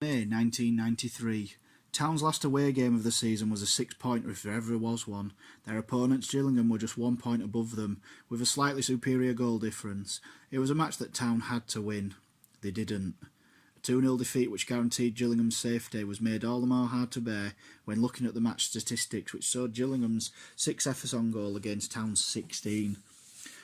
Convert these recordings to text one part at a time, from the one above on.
May 1993. Town's last away game of the season was a 6-pointer if there ever was one. Their opponents, Gillingham, were just 1 point above them, with a slightly superior goal difference. It was a match that Town had to win. They didn't. A 2-0 defeat which guaranteed Gillingham's safety was made all the more hard to bear when looking at the match statistics, which showed Gillingham's 6 efforts on goal against Town's 16.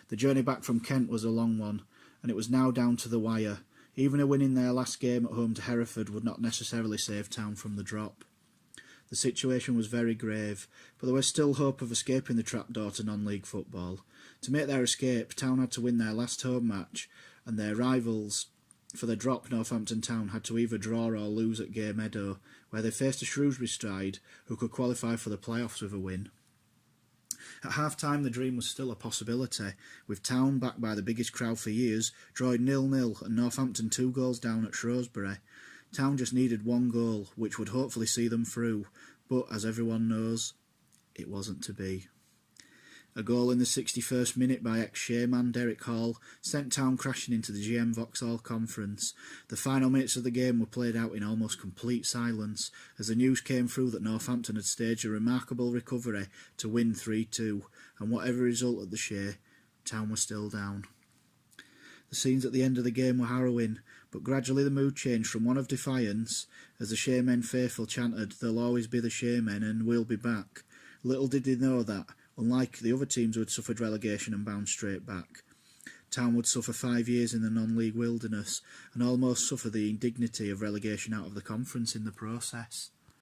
The journey back from Kent was a long one, and it was now down to the wire. Even a win in their last game at home to Hereford would not necessarily save Town from the drop. The situation was very grave, but there was still hope of escaping the trapdoor to non-league football. To make their escape, Town had to win their last home match, and their rivals for the drop, Northampton Town, had to either draw or lose at Gay Meadow, where they faced a Shrewsbury side who could qualify for the playoffs with a win. At half-time, the dream was still a possibility, with Town, backed by the biggest crowd for years, drawing 0-0 and Northampton 2 goals down at Shrewsbury. Town just needed 1 goal, which would hopefully see them through, but, as everyone knows, it wasn't to be. A goal in the 61st minute by ex-Shaymen Derek Hall sent Town crashing into the GM Vauxhall Conference. The final minutes of the game were played out in almost complete silence, as the news came through that Northampton had staged a remarkable recovery to win 3-2, and whatever result at the Shay, Town were still down. The scenes at the end of the game were harrowing, but gradually the mood changed from one of defiance, as the Shaymen faithful chanted, "They'll always be the Shaymen and we'll be back." Little did they know that, unlike the other teams who had suffered relegation and bounced straight back, Town would suffer 5 years in the non-league wilderness and almost suffer the indignity of relegation out of the conference in the process.